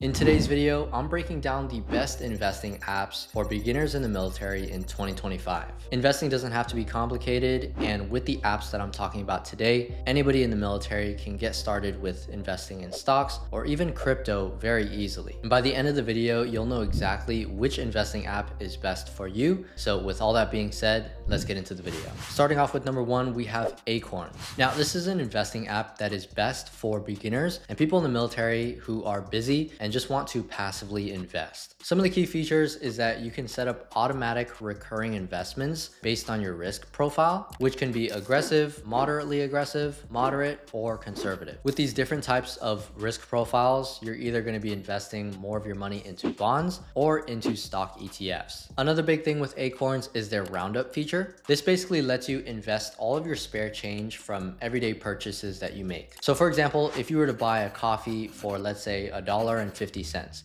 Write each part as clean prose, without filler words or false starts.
In today's video, I'm breaking down the best investing apps for beginners in the military in 2025. Investing doesn't have to be complicated, and with the apps that I'm talking about today, anybody in the military can get started with investing in stocks or even crypto very easily. And by the end of the video, you'll know exactly which investing app is best for you. So with all that being said, let's get into the video. Starting off with number one, we have Acorns. Now, this is an investing app that is best for beginners and people in the military who are busy and just want to passively invest. Some of the key features is that you can set up automatic recurring investments based on your risk profile, which can be aggressive, moderately aggressive, moderate, or conservative. With these different types of risk profiles, you're either going to be investing more of your money into bonds or into stock ETFs. Another big thing with Acorns is their roundup feature. This basically lets you invest all of your spare change from everyday purchases that you make. So for example, if you were to buy a coffee for, let's say, $1.50,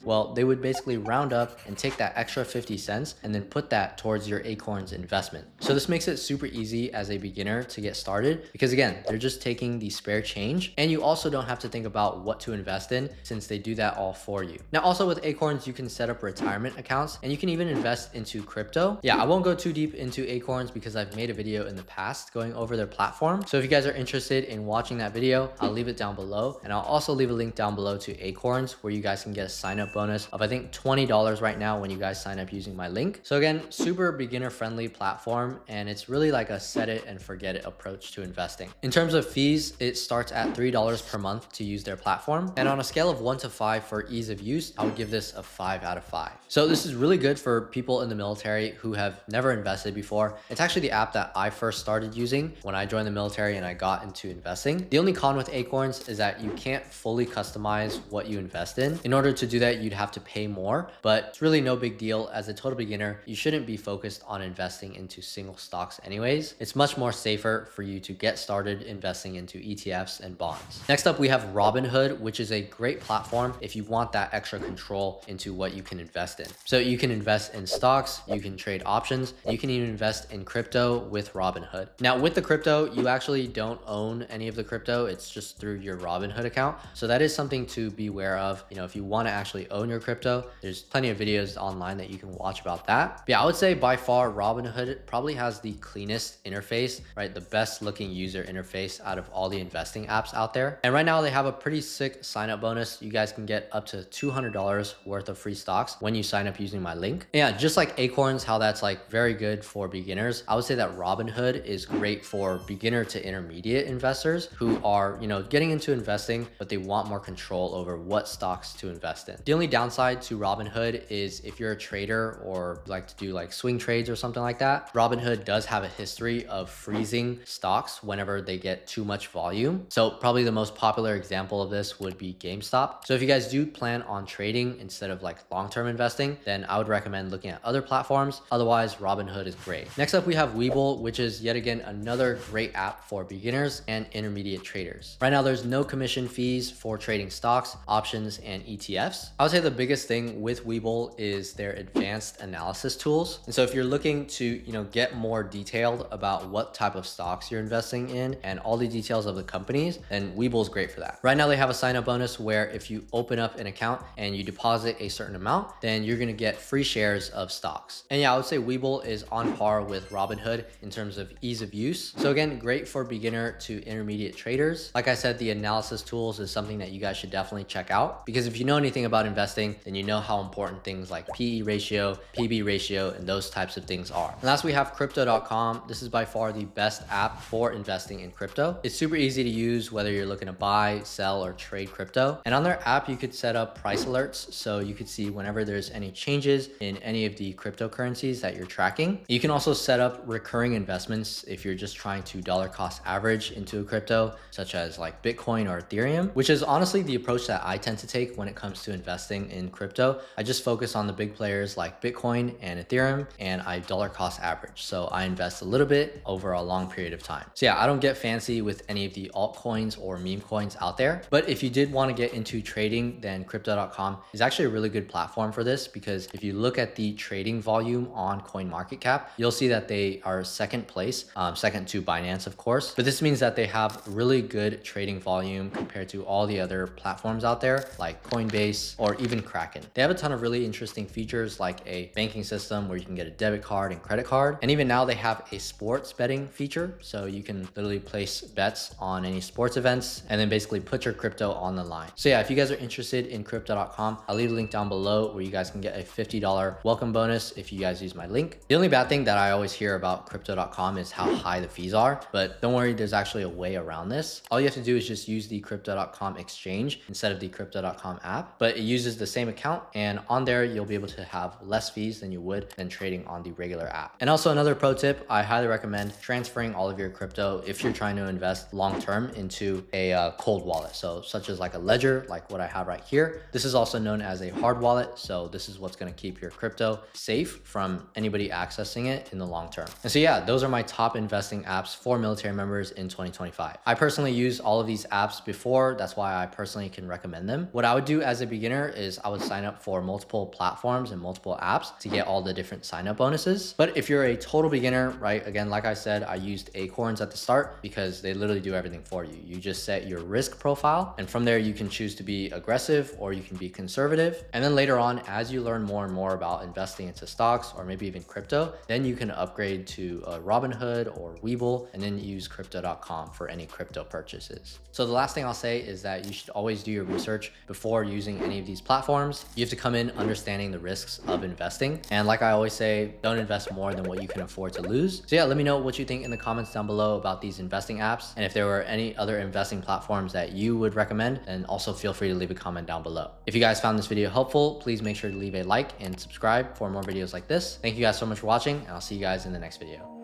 well, they would basically round up and take that extra 50 cents and then put that towards your Acorns investment. So this makes it super easy as a beginner to get started because again, they're just taking the spare change and you also don't have to think about what to invest in since they do that all for you. Now, also with Acorns, you can set up retirement accounts and you can even invest into crypto. Yeah, I won't go too deep into Acorns because I've made a video in the past going over their platform. So if you guys are interested in watching that video, I'll leave it down below. And I'll also leave a link down below to Acorns where you guys can get a sign up bonus of I think $20 right now when you guys sign up using my link. So again, super beginner friendly platform and it's really like a set it and forget it approach to investing. In terms of fees, it starts at $3 per month to use their platform. And on a scale of 1 to 5 for ease of use, I would give this a 5 out of 5. So this is really good for people in the military who have never invested before. It's actually the app that I first started using when I joined the military and I got into investing. The only con with Acorns is that you can't fully customize what you invest in. In order to do that, you'd have to pay more, but it's really no big deal. As a total beginner, you shouldn't be focused on investing into single stocks anyways. It's much more safer for you to get started investing into ETFs and bonds. Next up, we have Robinhood, which is a great platform if you want that extra control into what you can invest in. So you can invest in stocks, you can trade options, and you can even invest in crypto with Robinhood. Now with the crypto, you actually don't own any of the crypto. It's just through your Robinhood account. So that is something to be aware of. You know, if you want to actually own your crypto, there's plenty of videos online that you can watch about that. But yeah, I would say by far Robinhood probably has the cleanest interface, right? The best looking user interface out of all the investing apps out there. And right now they have a pretty sick sign up bonus. You guys can get up to $200 worth of free stocks when you sign up using my link. And yeah, just like Acorns, how that's like very good for beginners, I would say that Robinhood is great for beginner to intermediate investors who are, you know, getting into investing, but they want more control over what stocks to invest in. The only downside to Robinhood is if you're a trader or like to do like swing trades or something like that, Robinhood does have a history of freezing stocks whenever they get too much volume. So probably the most popular example of this would be GameStop. So if you guys do plan on trading instead of like long-term investing, then I would recommend looking at other platforms. Otherwise, Robinhood is great. Next up, we have Webull, which is yet again another great app for beginners and intermediate traders. Right now, there's no commission fees for trading stocks, options, and ETFs. I would say the biggest thing with Webull is their advanced analysis tools. And so if you're looking to, you know, get more detailed about what type of stocks you're investing in and all the details of the companies, then Webull is great for that. Right now, they have a sign up bonus where if you open up an account and you deposit a certain amount, then you're going to get free shares of stocks. And yeah, I would say Webull is on par with Robinhood in terms of ease of use. So again, great for beginner to intermediate traders. Like I said, the analysis tools is something that you guys should definitely check out because if you know anything about investing, then you know how important things like PE ratio, PB ratio, and those types of things are. And last, we have crypto.com. This is by far the best app for investing in crypto. It's super easy to use whether you're looking to buy, sell, or trade crypto. And on their app, you could set up price alerts. So you could see whenever there's any changes in any of the cryptocurrencies that you're tracking. You can also set up recurring investments if you're just trying to dollar cost average into a crypto, such as like Bitcoin or Ethereum, which is honestly the approach that I tend to take when it comes to investing in crypto. I just focus on the big players like Bitcoin and Ethereum, and I dollar cost average. So I invest a little bit over a long period of time. So yeah, I don't get fancy with any of the altcoins or meme coins out there. But if you did want to get into trading, then crypto.com is actually a really good platform for this because if you look at the trading volume on CoinMarketCap, you'll see that that they are second place, second to Binance, of course. But this means that they have really good trading volume compared to all the other platforms out there like Coinbase or even Kraken. They have a ton of really interesting features like a banking system where you can get a debit card and credit card. And even now they have a sports betting feature. So you can literally place bets on any sports events and then basically put your crypto on the line. So yeah, if you guys are interested in crypto.com, I'll leave a link down below where you guys can get a $50 welcome bonus if you guys use my link. The only bad thing that I always hear about crypto.com is how high the fees are, but don't worry, there's actually a way around this. All you have to do is just use the crypto.com exchange instead of the crypto.com app, but it uses the same account, and on there you'll be able to have less fees than you would than trading on the regular app. And also another pro tip, I highly recommend transferring all of your crypto if you're trying to invest long-term into a cold wallet. So such as like a ledger, like what I have right here. This is also known as a hard wallet. So this is what's going to keep your crypto safe from anybody accessing it in the long term. And so yeah, those are my top investing apps for military members in 2025. I personally used all of these apps before. That's why I personally can recommend them. What I would do as a beginner is I would sign up for multiple platforms and multiple apps to get all the different sign up bonuses. But if you're a total beginner, right? Again, like I said, I used Acorns at the start because they literally do everything for you. You just set your risk profile, and from there you can choose to be aggressive or you can be conservative. And then later on, as you learn more and more about investing into stocks or maybe even crypto, then you can upgrade to Robinhood or Webull and then use crypto.com for any crypto purchases. So the last thing I'll say is that you should always do your research before using any of these platforms. You have to come in understanding the risks of investing. And like I always say, don't invest more than what you can afford to lose. So yeah, let me know what you think in the comments down below about these investing apps. And if there were any other investing platforms that you would recommend, then also feel free to leave a comment down below. If you guys found this video helpful, please make sure to leave a like and subscribe for more videos like this. Thank you guys so much for watching, and I'll see you guys in the next video.